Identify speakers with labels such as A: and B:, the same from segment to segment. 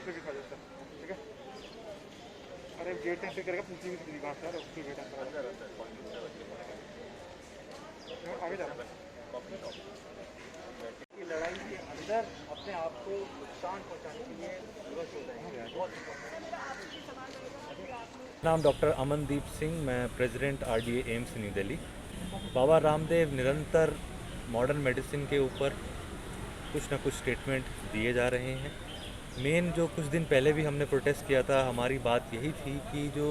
A: पे भी खा जाता है, ठीक है। अरे गेट ऐसे करेगा पूछी भी तेरी बात यार, उसकी गेट आगे जा रहा है कि लड़ाई के अंदर अपने आप को नुकसान पहुंचाने के लिए विवश हो जाएंगे। बहुत
B: नाम डॉक्टर अमनदीप सिंह, मैं president RDA AIIMS new Delhi. Baba Ramdev निरंतर मॉडर्न मेडिसिन के ऊपर कुछ ना कुछ स्टेटमेंट दिए जा रहे हैं। मेन जो कुछ दिन पहले भी हमने प्रोटेस्ट किया था, हमारी बात यही थी कि जो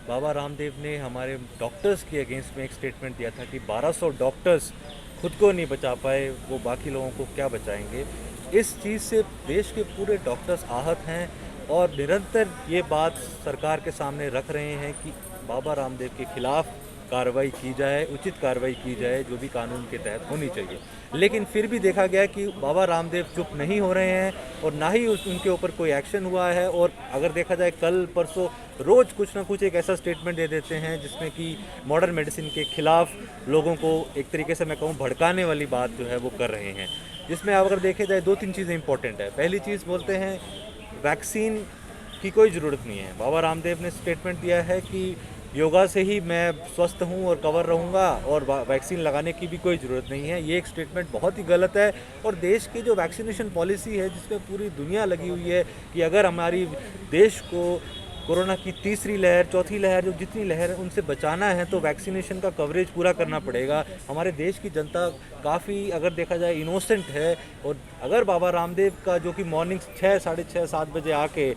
B: बाबा रामदेव ने हमारे डॉक्टर्स के अगेंस्ट में एक स्टेटमेंट दिया था कि 1200 डॉक्टर्स खुद को नहीं बचा पाए, वो बाकी लोगों को क्या बचाएंगे। इस चीज़ से देश के पूरे डॉक्टर्स आहत हैं और निरंतर ये बात सरकार के सामने रख रहे हैं कि बाबा रामदेव के खिलाफ कार्रवाई की जाए, उचित कार्रवाई की जाए जो भी कानून के तहत होनी चाहिए। लेकिन फिर भी देखा गया कि बाबा रामदेव चुप नहीं हो रहे हैं और ना ही उनके ऊपर कोई एक्शन हुआ है। और अगर देखा जाए कल परसों रोज़ कुछ ना कुछ एक ऐसा स्टेटमेंट दे देते हैं जिसमें कि मॉडर्न मेडिसिन के खिलाफ लोगों को एक तरीके से मैं कहूँ भड़काने वाली बात जो है वो कर रहे हैं। जिसमें अगर देखे जाए 2-3 चीज़ें इंपॉर्टेंट है। पहली चीज़ बोलते हैं वैक्सीन की कोई ज़रूरत नहीं है। बाबा रामदेव ने स्टेटमेंट दिया है कि योगा से ही मैं स्वस्थ हूँ और कवर रहूँगा और वैक्सीन लगाने की भी कोई ज़रूरत नहीं है। ये एक स्टेटमेंट बहुत ही गलत है। और देश की जो वैक्सीनेशन पॉलिसी है जिसमें पूरी दुनिया लगी हुई है कि अगर हमारी देश को कोरोना की तीसरी लहर, चौथी लहर, जो जितनी लहर है उनसे बचाना है तो वैक्सीनेशन का कवरेज पूरा करना पड़ेगा। हमारे देश की जनता काफ़ी अगर देखा जाए इनोसेंट है। और अगर बाबा रामदेव का जो कि मॉर्निंग 6, साढ़े 6, 7 बजे आके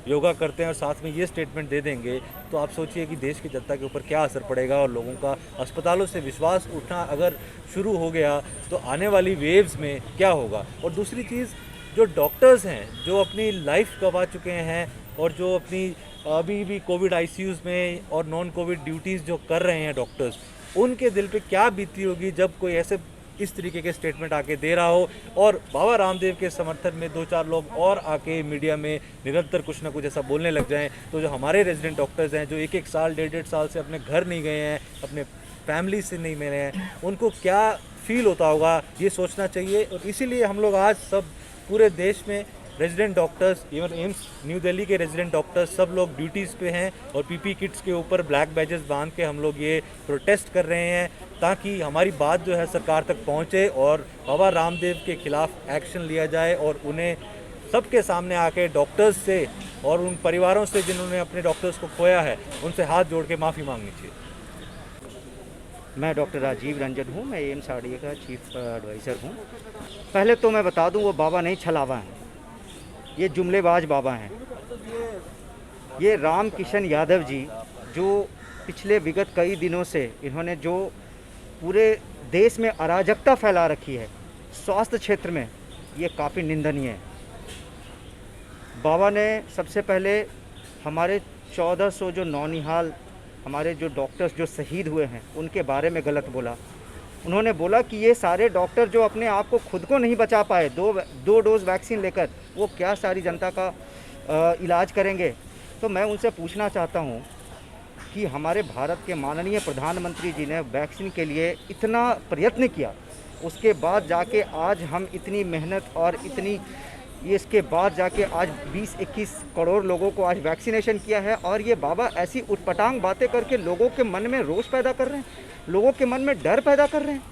B: योगा करते हैं और साथ में ये स्टेटमेंट दे देंगे तो आप सोचिए कि देश की जनता के ऊपर क्या असर पड़ेगा। और लोगों का अस्पतालों से विश्वास उठना अगर शुरू हो गया तो आने वाली वेव्स में क्या होगा। और दूसरी चीज़, जो डॉक्टर्स हैं जो अपनी लाइफ गंवा चुके हैं और जो अपनी अभी भी कोविड ICUs में और नॉन कोविड ड्यूटीज़ जो कर रहे हैं डॉक्टर्स, उनके दिल पे क्या बीती होगी जब कोई ऐसे इस तरीके के स्टेटमेंट आके दे रहा हो। और बाबा रामदेव के समर्थन में 2-4 लोग और आके मीडिया में निरंतर कुछ ना कुछ ऐसा बोलने लग जाएं तो जो हमारे रेजिडेंट डॉक्टर्स हैं जो 1-1 साल, 1.5 साल से अपने घर नहीं गए हैं, अपने फैमिली से नहीं मिले हैं, उनको क्या फील होता होगा ये सोचना चाहिए। और इसीलिए हम लोग आज सब पूरे देश में resident doctors, even AIIMS new Delhi के रेजिडेंट डॉक्टर्स सब लोग ड्यूटीज़ पे हैं और PP किट्स के ऊपर ब्लैक बैजेस बांध के हम लोग ये प्रोटेस्ट कर रहे हैं ताकि हमारी बात जो है सरकार तक पहुंचे और बाबा रामदेव के खिलाफ एक्शन लिया जाए और उन्हें सबके सामने आके डॉक्टर्स से और उन परिवारों से जिन्होंने अपने डॉक्टर्स को खोया है उनसे हाथ जोड़ के माफ़ी मांगनी चाहिए।
C: मैं डॉक्टर राजीव रंजन हूँ, मैं AIIMS RDA का चीफ एडवाइज़र हूँ। पहले तो मैं बता दूँ वो बाबा नहीं छलावा हैं, ये जुमलेबाज बाबा हैं। ये राम किशन यादव जी जो पिछले विगत कई दिनों से इन्होंने जो पूरे देश में अराजकता फैला रखी है स्वास्थ्य क्षेत्र में, ये काफ़ी निंदनीय है। बाबा ने सबसे पहले हमारे 1400 जो नौनिहाल हमारे जो डॉक्टर्स जो शहीद हुए हैं उनके बारे में गलत बोला। उन्होंने बोला कि ये सारे डॉक्टर जो अपने आप को खुद को नहीं बचा पाए दो डोज वैक्सीन लेकर, वो क्या सारी जनता का इलाज करेंगे। तो मैं उनसे पूछना चाहता हूँ कि हमारे भारत के माननीय प्रधानमंत्री जी ने वैक्सीन के लिए इतना प्रयत्न किया, उसके बाद जाके आज हम इतनी मेहनत और इतनी इसके बाद जाके आज 20-21 करोड़ लोगों को आज वैक्सीनेशन किया है। और ये बाबा ऐसी उटपटांग बातें करके लोगों के मन में रोष पैदा कर रहे हैं, लोगों के मन में डर पैदा कर रहे हैं,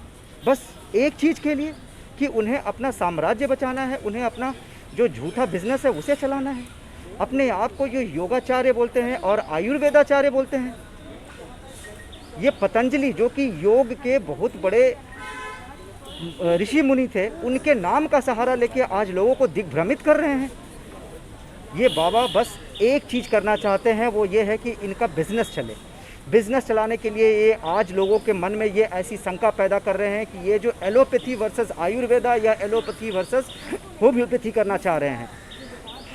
C: बस एक चीज़ के लिए कि उन्हें अपना साम्राज्य बचाना है, उन्हें अपना जो झूठा बिजनेस है उसे चलाना है। अपने आप को जो योगाचार्य बोलते हैं और आयुर्वेदाचार्य बोलते हैं, ये पतंजलि जो कि योग के बहुत बड़े ऋषि मुनि थे, उनके नाम का सहारा लेके आज लोगों को दिग्भ्रमित कर रहे हैं। ये बाबा बस एक चीज़ करना चाहते हैं, वो ये है कि इनका बिजनेस चले। बिजनेस चलाने के लिए ये आज लोगों के मन में ये ऐसी शंका पैदा कर रहे हैं कि ये जो एलोपैथी वर्सेस आयुर्वेदा या एलोपैथी वर्सेस होम्योपैथी करना चाह रहे हैं।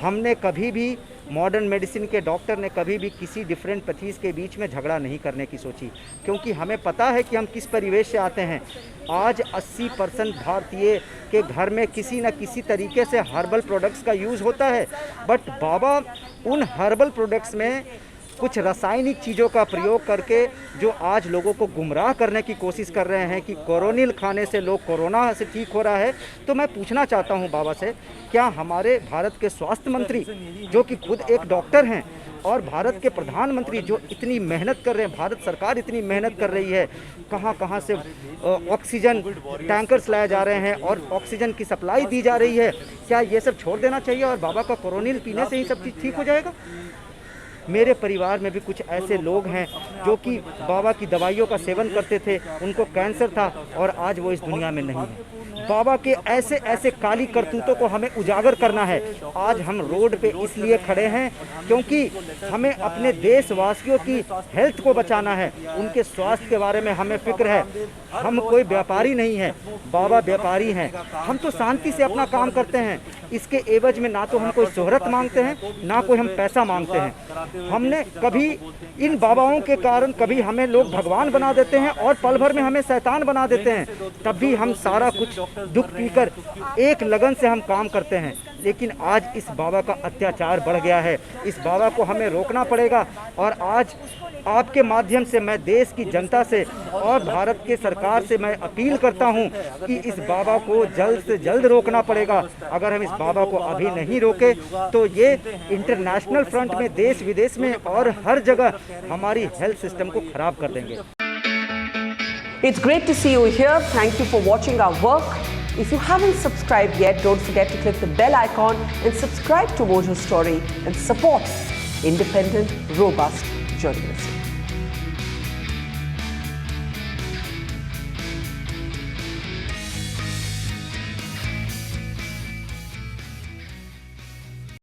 C: हमने कभी भी मॉडर्न मेडिसिन के डॉक्टर ने कभी भी किसी डिफरेंट पैथीज़ के बीच में झगड़ा नहीं करने की सोची, क्योंकि हमें पता है कि हम किस परिवेश से आते हैं। आज 80% भारतीय के घर में किसी न किसी तरीके से हर्बल प्रोडक्ट्स का यूज़ होता है, बट बाबा उन हर्बल प्रोडक्ट्स में कुछ रासायनिक चीज़ों का प्रयोग करके जो आज लोगों को गुमराह करने की कोशिश कर रहे हैं कि कोरोनिल खाने से लोग कोरोना से ठीक हो रहा है। तो मैं पूछना चाहता हूं बाबा से, क्या हमारे भारत के स्वास्थ्य मंत्री जो कि खुद एक डॉक्टर हैं और भारत के प्रधानमंत्री जो इतनी मेहनत कर रहे हैं, भारत सरकार इतनी मेहनत कर रही है, कहां से ऑक्सीजन टैंकर्स लाए जा रहे हैं और ऑक्सीजन की सप्लाई दी जा रही है, क्या ये सब छोड़ देना चाहिए और बाबा का कोरोनिल पीने से ही सब चीज़ ठीक हो जाएगा? मेरे परिवार में भी कुछ ऐसे लोग हैं जो कि बाबा की दवाइयों का सेवन करते थे, उनको कैंसर था और आज वो इस दुनिया में नहीं है। बाबा के ऐसे ऐसे काली करतूतों को हमें उजागर करना है। आज हम रोड पे इसलिए खड़े हैं क्योंकि हमें अपने देशवासियों की हेल्थ को बचाना है, उनके स्वास्थ्य के बारे में हमें फिक्र है। हम कोई व्यापारी नहीं है, बाबा व्यापारी हैं। हम तो शांति से अपना काम करते हैं, इसके एवज में ना तो हम कोई शोहरत मांगते हैं, ना कोई हम पैसा मांगते हैं। हमने कभी इन बाबाओं के कारण कभी हमें लोग भगवान बना देते हैं और पल भर में हमें शैतान बना देते हैं, तब भी हम सारा कुछ दुख पीकर एक लगन से हम काम करते हैं। लेकिन आज इस बाबा का अत्याचार बढ़ गया है, इस बाबा को हमें रोकना पड़ेगा। और आज आपके माध्यम से मैं देश की जनता से और भारत के सरकार से मैं अपील करता हूं कि इस बाबा को जल्द से जल्द रोकना पड़ेगा। अगर हम इस बाबा को अभी नहीं रोके तो ये इंटरनेशनल फ्रंट में, देश विदेश में और हर जगह हमारी हेल्थ सिस्टम को खराब कर देंगे।
D: It's great to see you here. Thank you for watching our work. If you haven't subscribed yet, don't forget to click the bell icon and subscribe to Mojo Story and support independent, robust journalism.